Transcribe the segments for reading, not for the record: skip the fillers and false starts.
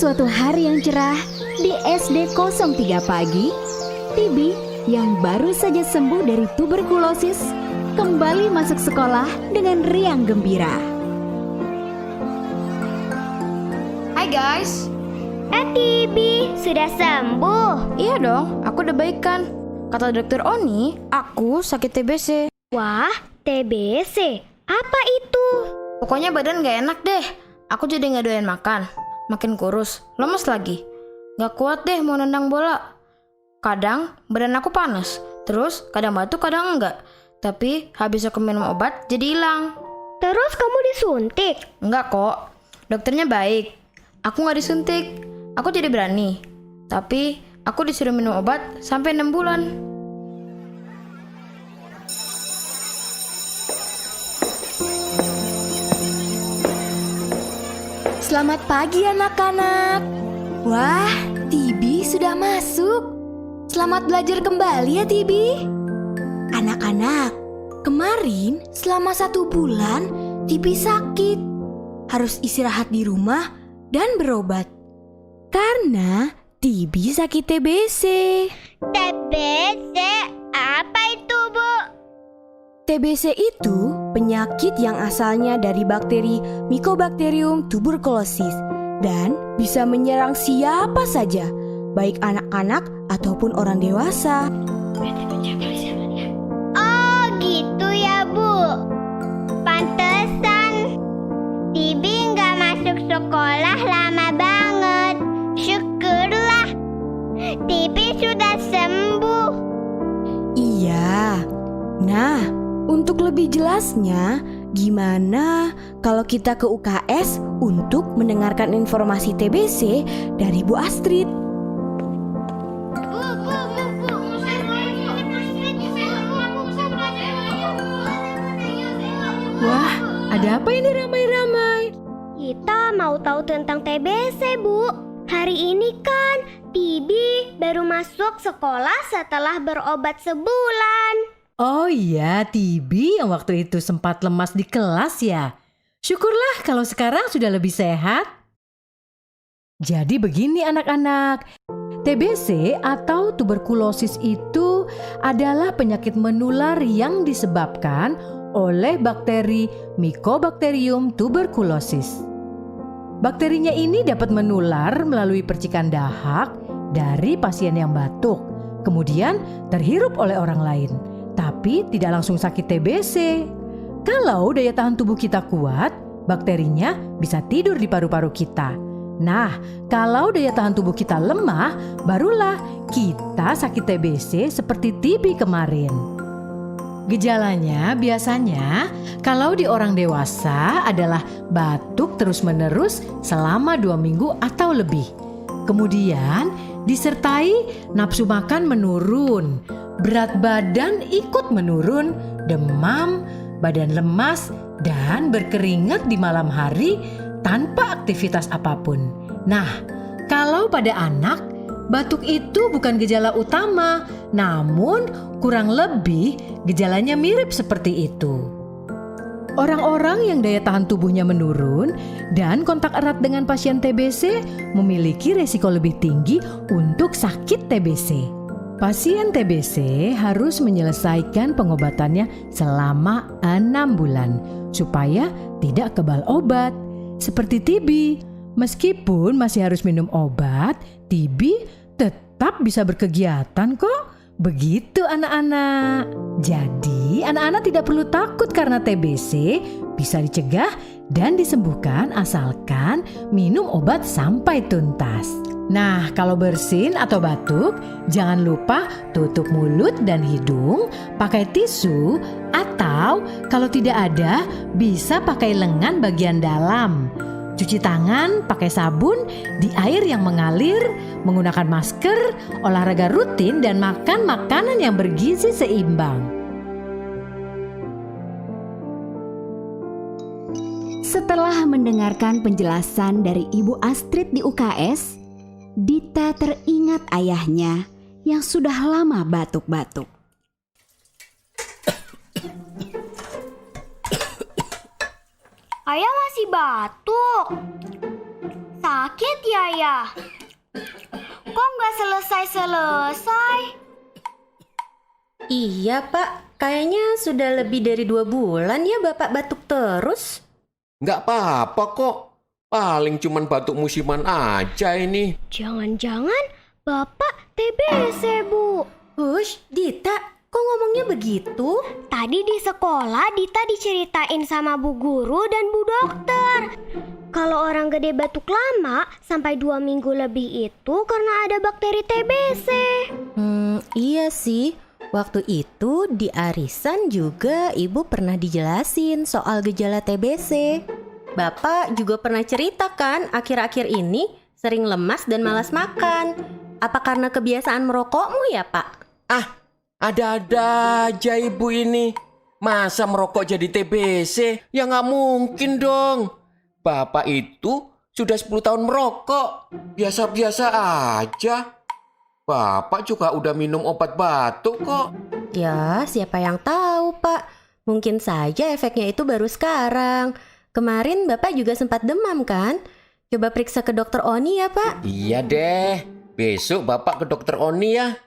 suatu hari yang cerah di SD 03 pagi, Tibi yang baru saja sembuh dari tuberkulosis kembali masuk sekolah dengan riang gembira. Hai guys. Tibi, sudah sembuh? Iya dong, aku udah baik kan. Kata dokter Oni, aku sakit TBC. Wah, TBC? Apa itu? Pokoknya badan gak enak deh. Aku jadi gak doyan makan. Makin kurus, lemes lagi. Gak kuat deh mau nendang bola. Kadang badan aku panas, terus kadang batuk kadang enggak. Tapi habis aku minum obat jadi hilang. Terus kamu disuntik? Enggak kok, dokternya baik. Aku gak disuntik, aku jadi berani. Tapi aku disuruh minum obat sampai 6 bulan. Selamat pagi anak-anak. Wah, Tibi sudah masuk. Selamat belajar kembali ya Tibi. Anak-anak, kemarin selama 1 bulan Tibi sakit. Harus istirahat di rumah dan berobat. Karena Tibi sakit TBC. TBC? Apa itu, Bu? TBC itu penyakit yang asalnya dari bakteri Mycobacterium tuberculosis dan bisa menyerang siapa saja, baik anak-anak ataupun orang dewasa. Oh, gitu ya, Bu. Pantesan Tibi nggak masuk sekolah lama banget. Syukurlah, Tibi sudah sembuh. Iya. Nah, untuk lebih jelasnya, gimana kalau kita ke UKS untuk mendengarkan informasi TBC dari Bu Astrid? Wah, ada apa ini ramai-ramai? Kita mau tahu tentang TBC, Bu. Hari ini kan Tibi baru masuk sekolah setelah berobat sebulan. Oh iya, Tibi yang waktu itu sempat lemas di kelas ya. Syukurlah kalau sekarang sudah lebih sehat. Jadi begini anak-anak, TBC atau tuberkulosis itu adalah penyakit menular yang disebabkan oleh bakteri Mycobacterium tuberculosis. Bakterinya ini dapat menular melalui percikan dahak dari pasien yang batuk, kemudian terhirup oleh orang lain. Tapi tidak langsung sakit TBC. Kalau daya tahan tubuh kita kuat, bakterinya bisa tidur di paru-paru kita. Nah, kalau daya tahan tubuh kita lemah, barulah kita sakit TBC seperti TB kemarin. Gejalanya biasanya kalau di orang dewasa adalah batuk terus-menerus selama 2 minggu atau lebih. Kemudian disertai nafsu makan menurun, berat badan ikut menurun, demam, badan lemas, dan berkeringat di malam hari tanpa aktivitas apapun. Nah, kalau pada anak, batuk itu bukan gejala utama, namun kurang lebih gejalanya mirip seperti itu. Orang-orang yang daya tahan tubuhnya menurun dan kontak erat dengan pasien TBC memiliki resiko lebih tinggi untuk sakit TBC. Pasien TBC harus menyelesaikan pengobatannya selama 6 bulan supaya tidak kebal obat. Seperti TB, meskipun masih harus minum obat, TB tetap bisa berkegiatan kok. Begitu anak-anak. Jadi anak-anak tidak perlu takut karena TBC bisa dicegah dan disembuhkan asalkan minum obat sampai tuntas. Nah, kalau bersin atau batuk, jangan lupa tutup mulut dan hidung pakai tisu atau kalau tidak ada, bisa pakai lengan bagian dalam. Cuci tangan pakai sabun di air yang mengalir, menggunakan masker, olahraga rutin, dan makan makanan yang bergizi seimbang. Setelah mendengarkan penjelasan dari Ibu Astrid di UKS, Dita teringat ayahnya yang sudah lama batuk-batuk. Ayah masih batuk. Sakit ya? Kok nggak selesai-selesai? Iya Pak, kayaknya sudah lebih dari 2 bulan ya Bapak batuk terus. Nggak apa-apa kok. Paling cuman batuk musiman aja ini. Jangan-jangan Bapak TBC, Bu. Hush, Dita, kok ngomongnya begitu? Tadi di sekolah Dita diceritain sama bu guru dan bu dokter. Kalau orang gede batuk lama sampai 2 minggu lebih itu karena ada bakteri TBC. Iya sih. Waktu itu di arisan juga ibu pernah dijelasin soal gejala TBC. Bapak juga pernah cerita kan akhir-akhir ini sering lemas dan malas makan. Apa karena kebiasaan merokokmu ya Pak? Ada-ada aja ibu ini. Masa merokok jadi TBC? Ya nggak mungkin dong. Bapak itu sudah 10 tahun merokok. Biasa-biasa aja. Bapak juga udah minum obat batuk kok. Ya, siapa yang tahu Pak? Mungkin saja efeknya itu baru sekarang. Kemarin Bapak juga sempat demam kan? Coba periksa ke dokter Oni ya Pak. Iya deh. Besok Bapak ke dokter Oni ya.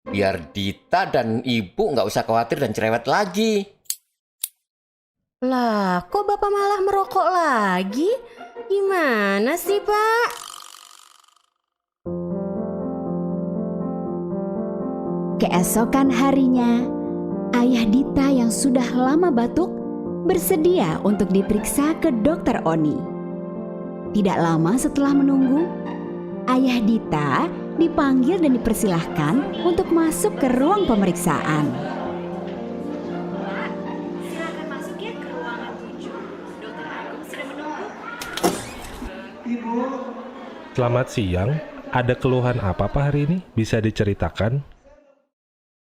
Biar Dita dan Ibu nggak usah khawatir dan cerewet lagi. Lah, kok Bapak malah merokok lagi? Gimana sih Pak? Keesokan harinya, ayah Dita yang sudah lama batuk bersedia untuk diperiksa ke dokter Oni. Tidak lama setelah menunggu, ayah Dita dipanggil dan dipersilahkan untuk masuk ke ruang pemeriksaan. Silakan masuk ya ke ruangan 7. Dokter Agung sudah menunggu. Selamat siang. Ada keluhan apa Pak hari ini? Bisa diceritakan?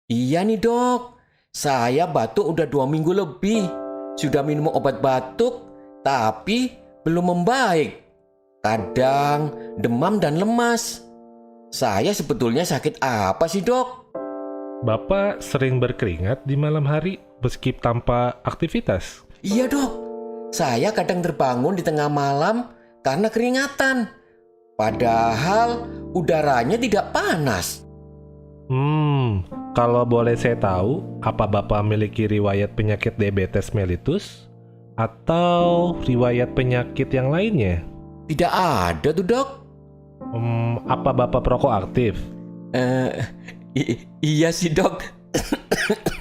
Iya nih dok. Saya batuk udah 2 minggu lebih. Sudah minum obat batuk, tapi belum membaik. Kadang demam dan lemas. Saya sebetulnya sakit apa sih dok? Bapak sering berkeringat di malam hari meski tanpa aktivitas? Iya dok. Saya kadang terbangun di tengah malam karena keringatan. Padahal udaranya tidak panas. Kalau boleh saya tahu, apa Bapak memiliki riwayat penyakit diabetes mellitus? Atau riwayat penyakit yang lainnya? Tidak ada tuh dok. Apa Bapak perokok aktif? Iya sih dok.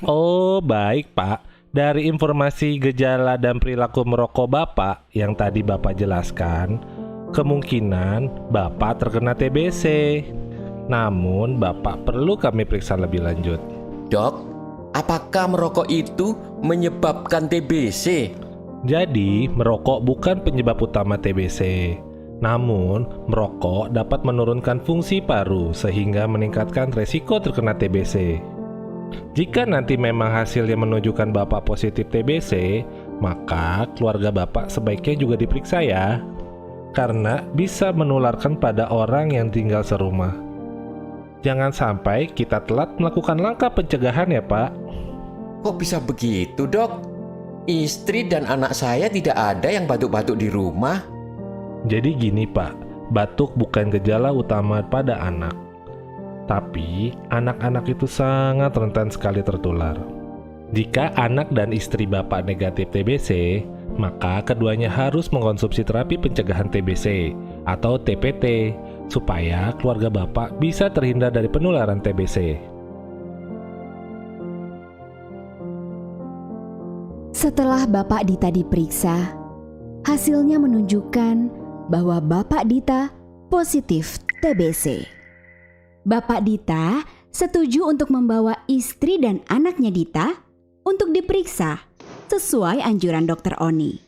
Oh baik Pak. Dari informasi gejala dan perilaku merokok Bapak yang tadi Bapak jelaskan, kemungkinan Bapak terkena TBC. Namun Bapak perlu kami periksa lebih lanjut. Dok, apakah merokok itu menyebabkan TBC? Jadi merokok bukan penyebab utama TBC. Namun merokok dapat menurunkan fungsi paru sehingga meningkatkan resiko terkena TBC. Jika nanti memang hasilnya menunjukkan Bapak positif TBC, maka keluarga Bapak sebaiknya juga diperiksa ya. Karena bisa menularkan pada orang yang tinggal serumah. Jangan sampai kita telat melakukan langkah pencegahan ya Pak. Kok bisa begitu dok? Istri dan anak saya tidak ada yang batuk-batuk di rumah. Jadi gini Pak, batuk bukan gejala utama pada anak. Tapi anak-anak itu sangat rentan sekali tertular. Jika anak dan istri Bapak negatif TBC, maka keduanya harus mengkonsumsi terapi pencegahan TBC atau TPT supaya keluarga Bapak bisa terhindar dari penularan TBC. Setelah Bapak Dita diperiksa, hasilnya menunjukkan bahwa Bapak Dita positif TBC. Bapak Dita setuju untuk membawa istri dan anaknya Dita untuk diperiksa sesuai anjuran Dokter Oni.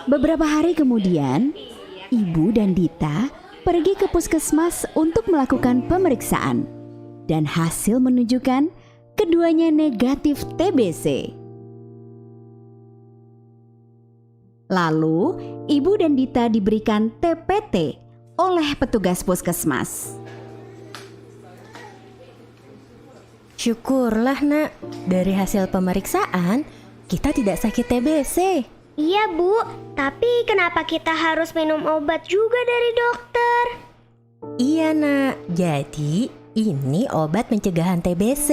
Beberapa hari kemudian, Ibu dan Dita pergi ke puskesmas untuk melakukan pemeriksaan. Dan hasil menunjukkan keduanya negatif TBC. Lalu, Ibu dan Dita diberikan TPT oleh petugas puskesmas. Syukurlah nak, dari hasil pemeriksaan kita tidak sakit TBC. Iya Bu, tapi kenapa kita harus minum obat juga dari dokter? Iya nak, jadi ini obat pencegahan TBC.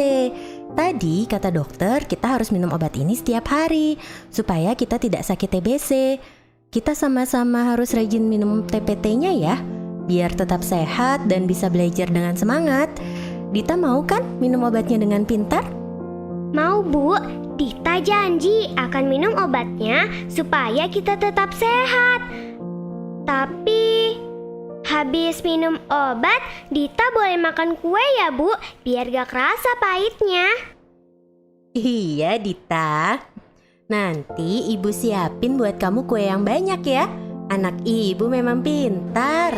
Tadi kata dokter kita harus minum obat ini setiap hari supaya kita tidak sakit TBC. Kita sama-sama harus rajin minum TPT-nya ya, biar tetap sehat dan bisa belajar dengan semangat. Dita mau kan minum obatnya dengan pintar? Mau Bu, Dita janji akan minum obatnya supaya kita tetap sehat. Tapi habis minum obat, Dita boleh makan kue ya Bu, biar gak kerasa pahitnya. Iya Dita, nanti ibu siapin buat kamu kue yang banyak ya. Anak ibu memang pintar.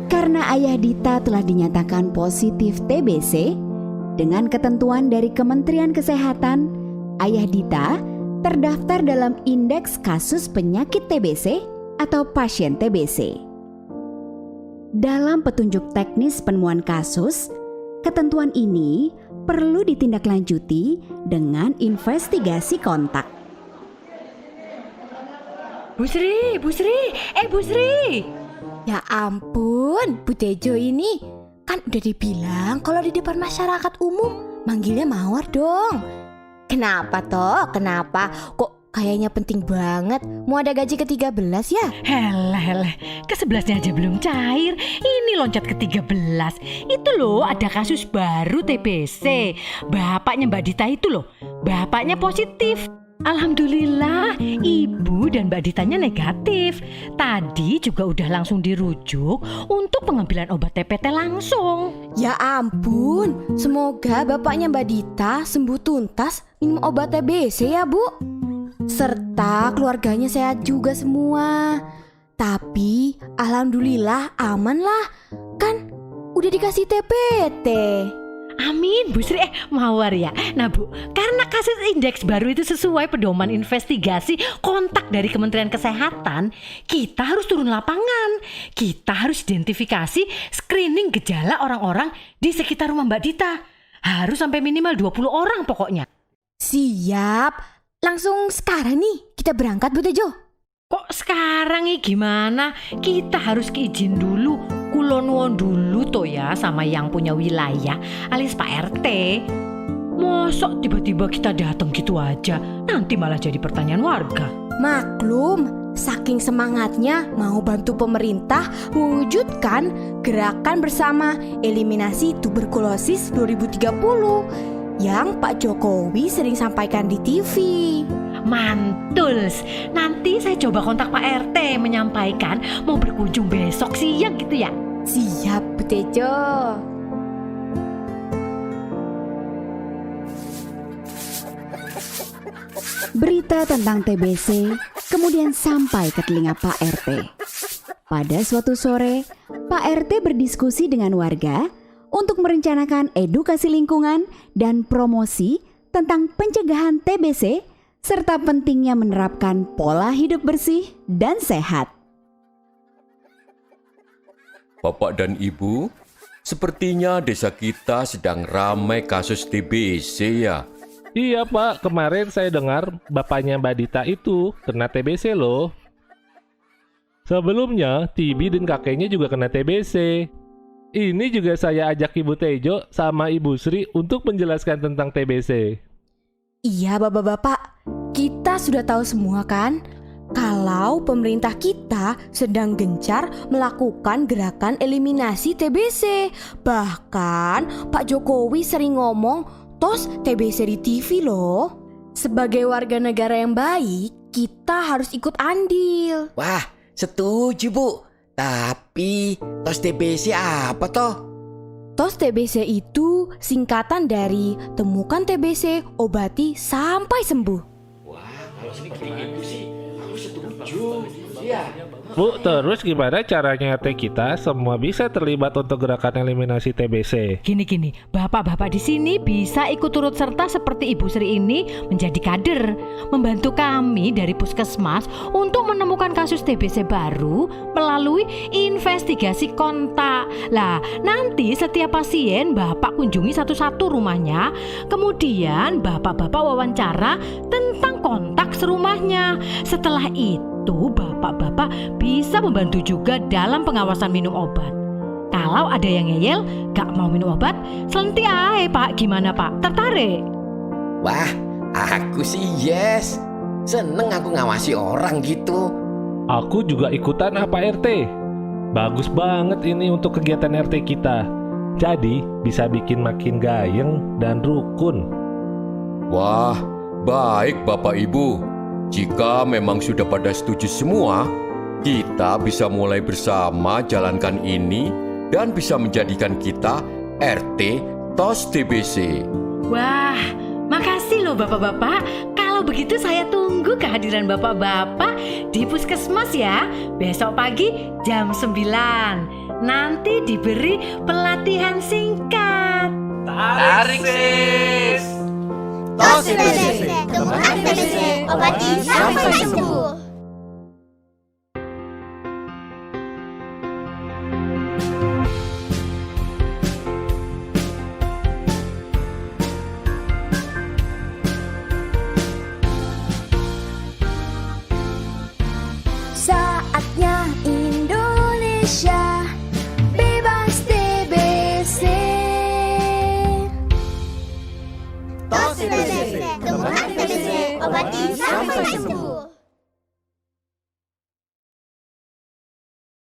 Karena ayah Dita telah dinyatakan positif TBC, dengan ketentuan dari Kementerian Kesehatan, ayah Dita terdaftar dalam indeks kasus penyakit TBC atau pasien TBC. Dalam petunjuk teknis penemuan kasus, ketentuan ini perlu ditindaklanjuti dengan investigasi kontak. Bu Sri, Bu Sri. Ya ampun, Bu Tejo ini kan udah dibilang kalau di depan masyarakat umum manggilnya Mawar dong. Kenapa toh? Kenapa? Kok kayaknya penting banget? Mau ada gaji ke-13 ya? Helah, ke-11-nya aja belum cair. Ini loncat ke-13. Itu loh ada kasus baru TBC. Bapaknya Mbak Dita itu loh, bapaknya positif. Alhamdulillah, ibu dan Mbak Ditanya negatif. Tadi juga udah langsung dirujuk untuk pengambilan obat TPT langsung. Ya ampun, semoga bapaknya Mbak Dita sembuh tuntas minum obat TBC ya Bu. Serta keluarganya sehat juga semua. Tapi alhamdulillah aman lah, kan udah dikasih TPT. Amin, Bu Sri, Mawar ya. Nah Bu, karena kasus indeks baru itu sesuai pedoman investigasi kontak dari Kementerian Kesehatan, kita harus turun lapangan. Kita harus identifikasi screening gejala orang-orang di sekitar rumah Mbak Dita. Harus sampai minimal 20 orang pokoknya. Siap, langsung sekarang nih kita berangkat Bu Tejo. Kok sekarang nih gimana? Kita harus keizin dulu, kulonuwun dulu toh ya sama yang punya wilayah alias Pak RT. Mosok tiba-tiba kita datang gitu aja, nanti malah jadi pertanyaan warga. Maklum, saking semangatnya mau bantu pemerintah mewujudkan gerakan bersama eliminasi tuberkulosis 2030 yang Pak Jokowi sering sampaikan di TV. Mantul, nanti saya coba kontak Pak RT menyampaikan mau berkunjung besok siang gitu ya. Siap Bu Tejo. Berita tentang TBC kemudian sampai ke telinga Pak RT. Pada suatu sore, Pak RT berdiskusi dengan warga untuk merencanakan edukasi lingkungan dan promosi tentang pencegahan TBC serta pentingnya menerapkan pola hidup bersih dan sehat. Bapak dan Ibu, sepertinya desa kita sedang ramai kasus TBC ya. Iya Pak, kemarin saya dengar bapaknya Mbak Dita itu kena TBC loh. Sebelumnya, Tibi dan kakeknya juga kena TBC. Ini juga saya ajak Ibu Tejo sama Ibu Sri untuk menjelaskan tentang TBC. Iya bapak-bapak, kita sudah tahu semua kan kalau pemerintah kita sedang gencar melakukan gerakan eliminasi TBC. Bahkan Pak Jokowi sering ngomong tos TBC di TV loh. Sebagai warga negara yang baik, kita harus ikut andil. Wah, setuju Bu. Tapi tos TBC apa toh? TOS TBC itu singkatan dari temukan TBC, obati sampai sembuh. Wah, kalau seperti itu sih aku setuju. Iya. Bu, terus gimana caranya RT kita semua bisa terlibat untuk gerakan eliminasi TBC? Gini, bapak-bapak di sini bisa ikut turut serta seperti Ibu Sri ini menjadi kader, membantu kami dari Puskesmas untuk menemukan kasus TBC baru melalui investigasi kontak. Lah, nanti setiap pasien bapak kunjungi satu-satu rumahnya, kemudian bapak-bapak wawancara tentang kontak serumahnya. Setelah itu, bapak-bapak bisa membantu juga dalam pengawasan minum obat. Kalau ada yang ngeyel, gak mau minum obat, selentik aja Pak. Gimana Pak? Tertarik? Wah, aku sih yes. Seneng aku ngawasi orang gitu. Aku juga ikutan apa RT? Bagus banget ini untuk kegiatan RT kita. Jadi bisa bikin makin gayeng dan rukun. Wah, baik Bapak Ibu. Jika memang sudah pada setuju semua, kita bisa mulai bersama jalankan ini dan bisa menjadikan kita RT TOS TBC. Wah, makasih loh bapak-bapak. Kalau begitu saya tunggu kehadiran bapak-bapak di Puskesmas ya. Besok pagi jam 9. Nanti diberi pelatihan singkat. Tarik sis. TOS TBC, temukan TBC, obati sampai sembuh. Saatnya Indonesia bebas TBC. TOS TBC, temukan TBC, obati sampai sembuh.